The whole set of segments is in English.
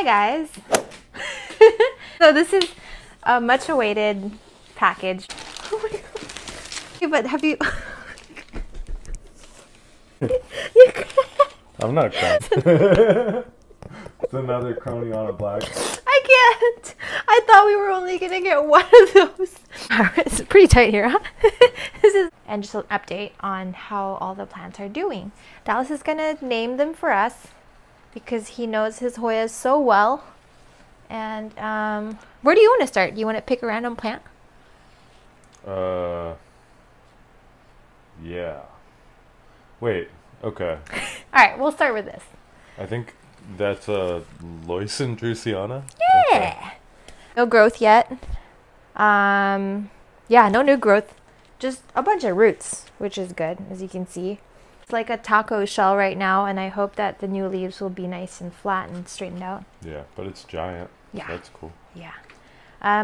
Hi guys! So this is a much awaited package. Oh my god. But have you... You're crying. I'm not crying. It's another crony on a black. I can't! I thought we were only gonna get one of those. It's pretty tight here, huh? And just an update on how all the plants are doing. Dallas is gonna name them for us because he knows his Hoyas so well. And where do you want to start? Do you want to pick a random plant? Yeah. Wait, okay. Alright, we'll start with this. I think that's a Loison Drusiana. Yeah! Okay. No growth yet. Yeah, no new growth. Just a bunch of roots, which is good, as you can see. It's like a taco shell right now, and I hope that the new leaves will be nice and flat and straightened out. Yeah, but it's giant. Yeah. So that's cool. Yeah.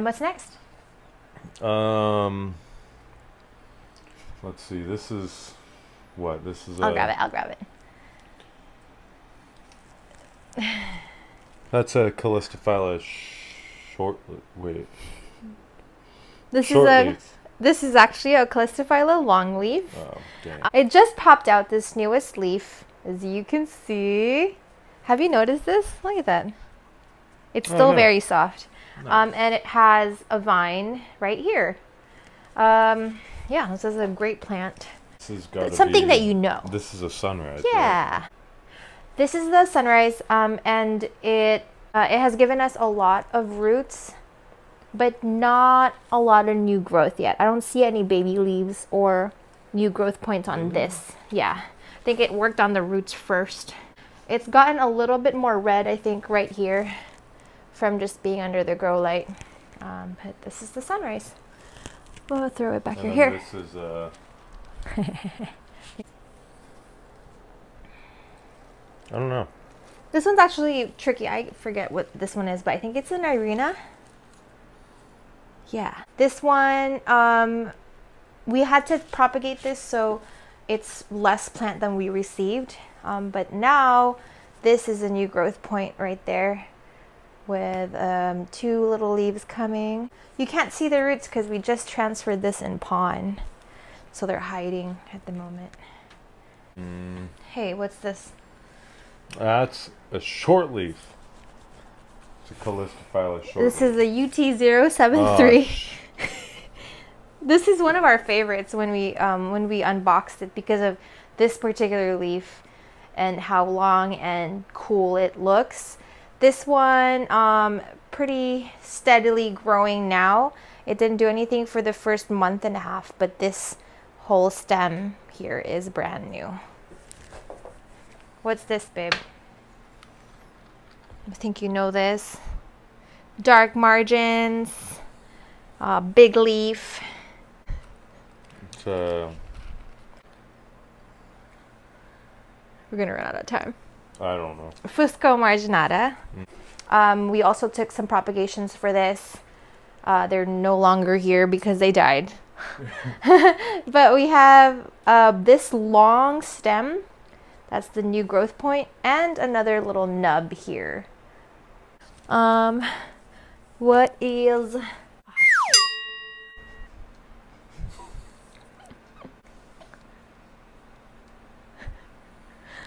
What's next? Let's see. This is what? This is I'll grab it. I'll grab it. That's a Callistophyla short. Wait. This short is a. leaf. This is actually a Callistophylla Longleaf. Oh, dang. It just popped out this newest leaf, as you can see. Have you noticed this? Look at that. It's still very soft. Nice. And it has a vine right here. Yeah, this is a great plant. This has got It's something that you know. This is a sunrise. Yeah. Right? This is the sunrise, and it has given us a lot of roots, but not a lot of new growth yet. I don't see any baby leaves or new growth points on this. Yeah, I think it worked on the roots first. It's gotten a little bit more red, I think, right here from just being under the grow light. But this is the sunrise. We'll throw it back here. This is I don't know. This one's actually tricky. I forget what this one is, but I think it's an Irina. Yeah. This one, we had to propagate this so it's less plant than we received. But now this is a new growth point right there with 2 little leaves coming. You can't see the roots because we just transferred this in pond. So they're hiding at the moment. Hey, what's this? That's a short leaf. It's a Callistophyla short This leaf. is a UT073. This is one of our favorites when we unboxed it because of this particular leaf and how long and cool it looks. This one, pretty steadily growing now. It didn't do anything for the first month and a half, but this whole stem here is brand new. What's this, babe? I think you know this. Dark margins, big leaf. It's We're gonna run out of time. I don't know. Fusco marginata. We also took some propagations for this. They're no longer here because they died. But we have this long stem. That's the new growth point, and another little nub here. What is...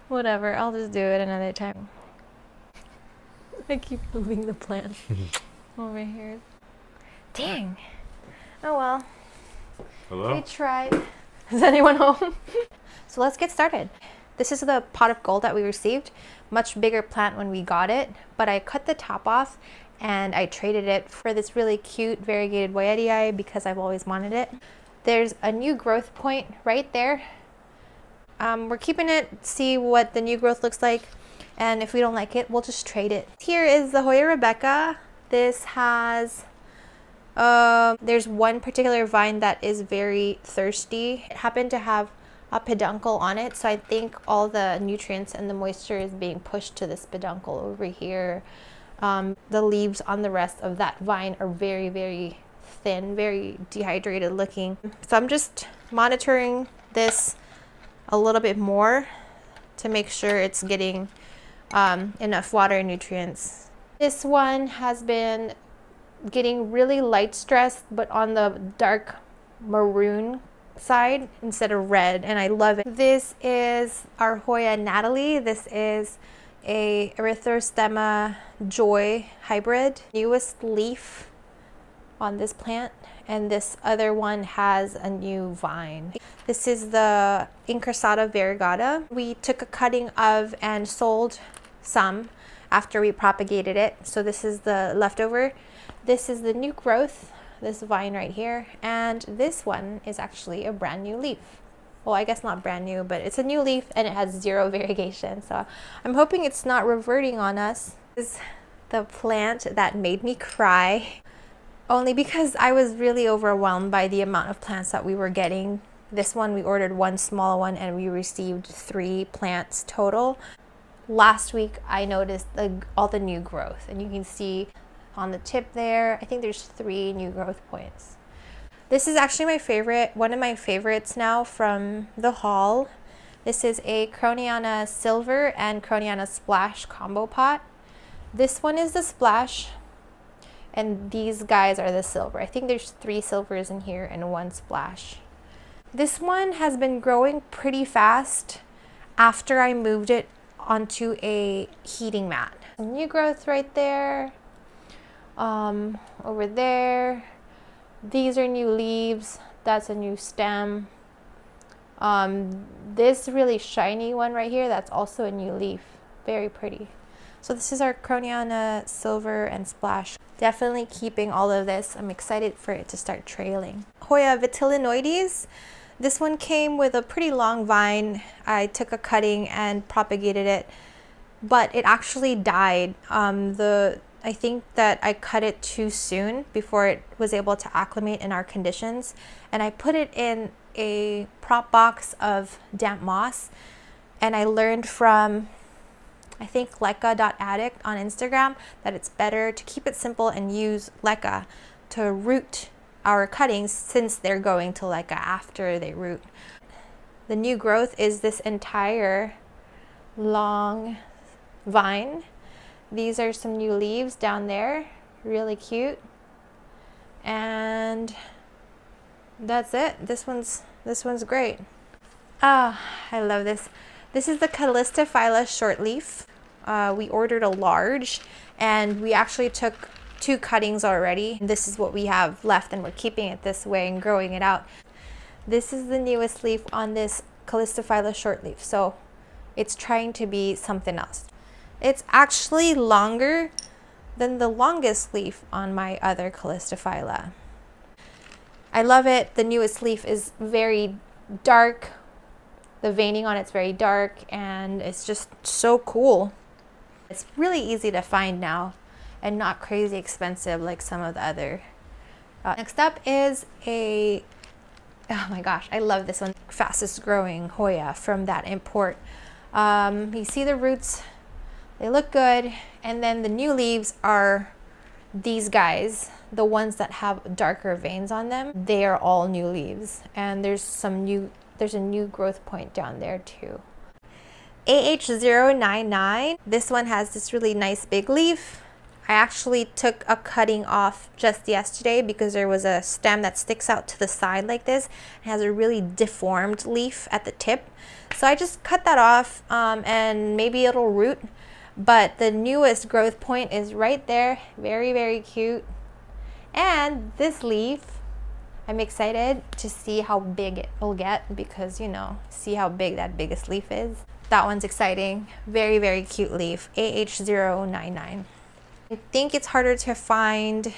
Whatever, I'll just do it another time. I keep moving the plant over here. Dang. Oh well. Hello? We tried. Is anyone home? So let's get started. This is the pot of gold that we received. Much bigger plant when we got it, but I cut the top off and I traded it for this really cute variegated Hoya because I've always wanted it. There's a new growth point right there. We're keeping it, see what the new growth looks like, and if we don't like it, we'll just trade it. Here is the Hoya Rebecca. This has, there's one particular vine that is very thirsty. It happened to have a peduncle on it, so I think all the nutrients and the moisture is being pushed to this peduncle over here. The leaves on the rest of that vine are very, very thin, very dehydrated looking. So I'm just monitoring this a little bit more to make sure it's getting enough water and nutrients This one has been getting really light stress, but on the dark maroon side instead of red, and I love it. This is our Hoya Natalie. This is a Erythrostemma Joy hybrid. Newest leaf on this plant, and this other one has a new vine. This is the Incrusata variegata. We took a cutting of and sold some after we propagated it. So this is the leftover. This is the new growth, this vine right here. And this one is actually a brand new leaf. Well, I guess not brand new, but it's a new leaf and it has 0 variegation. So I'm hoping it's not reverting on us. This is the plant that made me cry, only because I was really overwhelmed by the amount of plants that we were getting. This one, we ordered 1 small one and we received 3 plants total. Last week, I noticed all the new growth, and you can see on the tip there, I think there's 3 new growth points. This is actually my favorite, one of my favorites now from the haul. This is a Croniana Silver and Croniana Splash combo pot. This one is the Splash, and these guys are the silver. I think there's 3 silvers in here and 1 Splash. This one has been growing pretty fast after I moved it onto a heating mat. New growth right there. Over there, these are new leaves. That's a new stem. This really shiny one right here, that's also a new leaf. Very pretty. So this is our Croniana Silver and Splash. Definitely keeping all of this. I'm excited for it to start trailing. Hoya Vitilinoides. This one came with a pretty long vine. I took a cutting and propagated it, but it actually died. I think that I cut it too soon before it was able to acclimate in our conditions, and I put it in a prop box of damp moss, and I learned from, I think, Leca.addict on Instagram that it's better to keep it simple and use Leca to root our cuttings, since they're going to Leca after they root. The new growth is this entire long vine. These are some new leaves down there, really cute. And that's it. This one's great. Ah, I love this. This is the Callistophyla shortleaf. We ordered a large, and we actually took 2 cuttings already. This is what we have left, and we're keeping it this way and growing it out. This is the newest leaf on this Callistophyla shortleaf, so it's trying to be something else. It's actually longer than the longest leaf on my other Callistophyla. I love it. The newest leaf is very dark. The veining on it's very dark, and it's just so cool. It's really easy to find now and not crazy expensive like some of the other. Next up is a, oh my gosh, I love this one. Fastest growing Hoya from that import. You see the roots, they look good. And then the new leaves are these guys, the ones that have darker veins on them. They are all new leaves. And there's a new growth point down there too. AHHoya. This one has this really nice big leaf. I actually took a cutting off just yesterday because there was a stem that sticks out to the side like this. It has a really deformed leaf at the tip. So I just cut that off, and maybe it'll root. But the newest growth point is right there. Very, very cute. And this leaf, I'm excited to see how big it will get, because, you know, see how big that biggest leaf is. That one's exciting. Very, very cute leaf. AHHoya. I think it's harder to find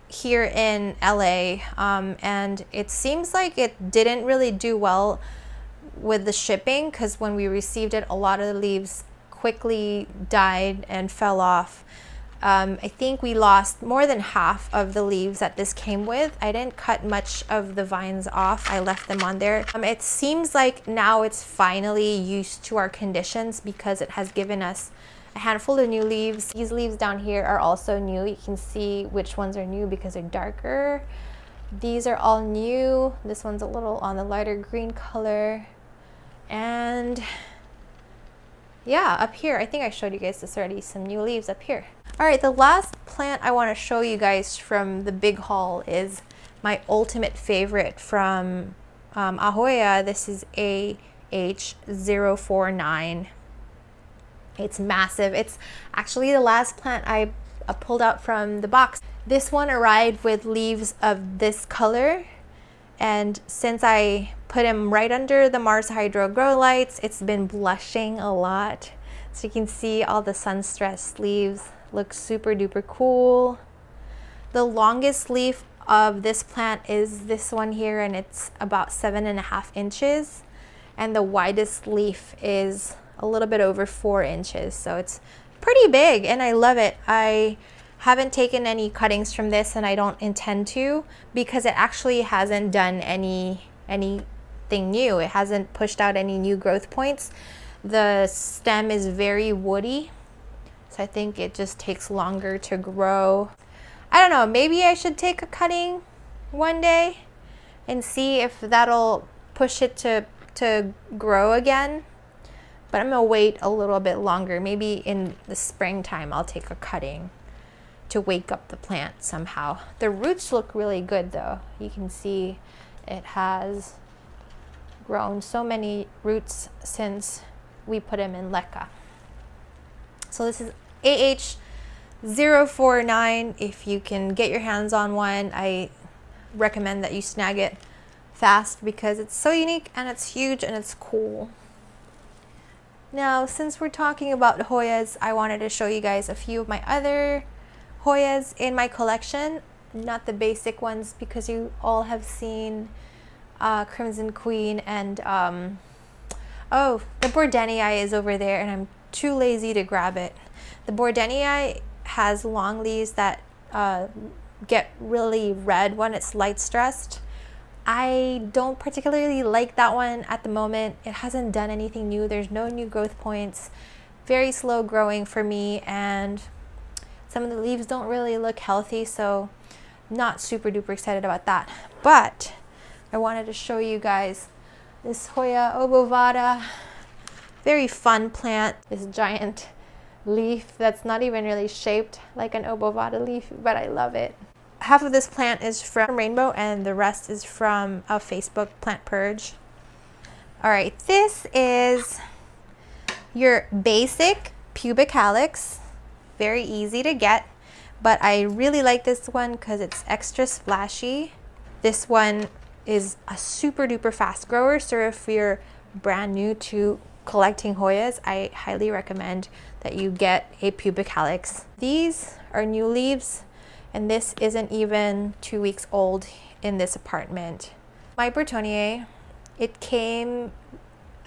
here in LA, and it seems like it didn't really do well with the shipping, because when we received it, a lot of the leaves quickly died and fell off. I think we lost more than half of the leaves that this came with. I didn't cut much of the vines off. I left them on there. It seems like now it's finally used to our conditions, because it has given us a handful of new leaves. These leaves down here are also new. You can see which ones are new because they're darker. These are all new. This one's a little on the lighter green color. And yeah, up here, I think I showed you guys this already, some new leaves up here. All right, the last plant I want to show you guys from the big haul is my ultimate favorite from AHHoya. This is AHH049. It's massive. It's actually the last plant I pulled out from the box. This one arrived with leaves of this color, and since I put him right under the Mars Hydro grow lights, it's been blushing a lot. So you can see all the sun-stressed leaves look super duper cool. The longest leaf of this plant is this one here, and it's about 7.5 inches, and the widest leaf is a little bit over 4 inches, so it's pretty big and I love it. I haven't taken any cuttings from this, and I don't intend to, because it actually hasn't done anything new. It hasn't pushed out any new growth points. The stem is very woody, so I think it just takes longer to grow. I don't know, maybe I should take a cutting one day and see if that'll push it to grow again. But I'm gonna wait a little bit longer. Maybe in the springtime I'll take a cutting to wake up the plant somehow. The roots look really good though. You can see it has grown so many roots since we put him in leca. So this is AH049. If you can get your hands on one, I recommend that you snag it fast because it's so unique and it's huge and it's cool. Now, since we're talking about Hoyas, I wanted to show you guys a few of my other Hoyas in my collection. Not the basic ones, because you all have seen Crimson Queen and oh, the Bordenii is over there and I'm too lazy to grab it. The Bordenii has long leaves that get really red when it's light stressed. I don't particularly like that one at the moment. It hasn't done anything new. There's no new growth points. Very slow growing for me, and some of the leaves don't really look healthy, so not super duper excited about that. But I wanted to show you guys this Hoya Obovata. Very fun plant. This giant leaf that's not even really shaped like an Obovata leaf, but I love it. Half of this plant is from Rainbow and the rest is from a Facebook plant purge. All right, this is your basic Pubic Helix. Very easy to get, but I really like this one because it's extra splashy. This one is a super duper fast grower, so if you're brand new to collecting Hoyas, I highly recommend that you get a Pubic Helix. These are new leaves, and this isn't even 2 weeks old in this apartment. My Bertonier, it came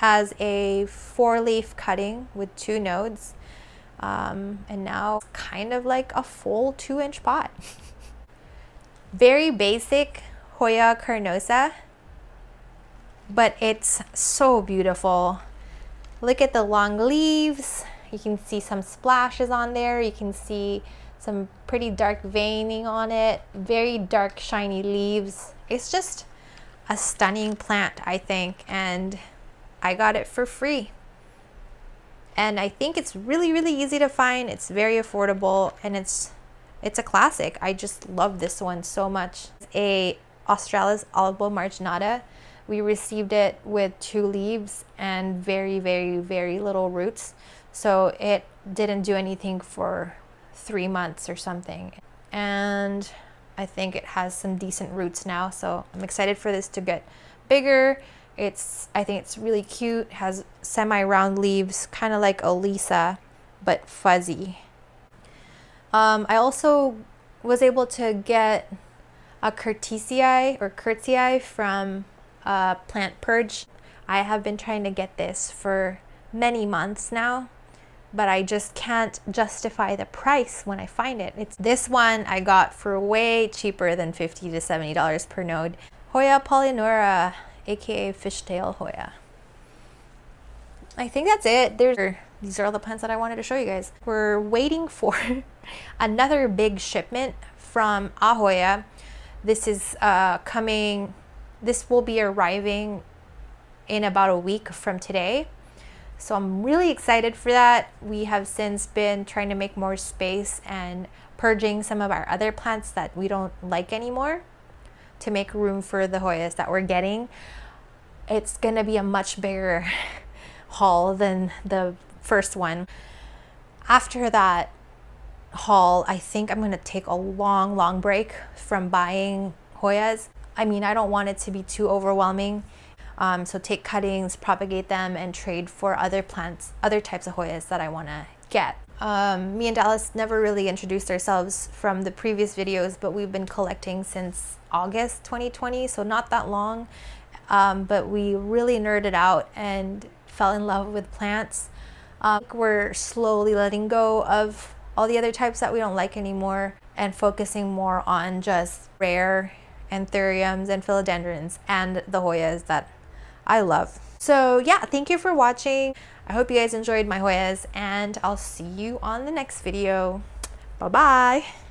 as a 4-leaf cutting with 2 nodes, and now it's kind of like a full 2-inch pot. Very basic Hoya carnosa, but it's so beautiful. Look at the long leaves. You can see some splashes on there. You can see some pretty dark veining on it. Very dark, shiny leaves. It's just a stunning plant, I think, and I got it for free. And I think it's really, really easy to find. It's very affordable, and it's a classic. I just love this one so much. It's a Australis albo marginata. We received it with 2 leaves and very, very, very little roots. So it didn't do anything for 3 months or something. And I think it has some decent roots now. So I'm excited for this to get bigger. I think it's really cute. It has semi-round leaves, kind of like Elisa, but fuzzy. I also was able to get a Curtsii from Plant Purge. I have been trying to get this for many months now, but I just can't justify the price when I find it. This one I got for way cheaper than $50 to $70 per node. Hoya Polyneura, aka fishtail Hoya. I think that's it. These are all the plants that I wanted to show you guys. We're waiting for another big shipment from AHHoya. This is this will be arriving in about a week from today. So I'm really excited for that. We have since been trying to make more space and purging some of our other plants that we don't like anymore to make room for the Hoyas that we're getting. It's gonna be a much bigger haul than the first one. After that haul, I think I'm gonna take a long break from buying Hoyas. I mean, I don't want it to be too overwhelming. So take cuttings, propagate them, and trade for other plants, other types of Hoyas that I wanna get. Me and Dallas never really introduced ourselves from the previous videos, but we've been collecting since August 2020, so not that long. But we really nerded out and fell in love with plants. We're slowly letting go of all the other types that we don't like anymore and focusing more on just rare anthuriums and philodendrons and the Hoyas that I love. So yeah, thank you for watching. I hope you guys enjoyed my Hoyas, and I'll see you on the next video. Bye-bye.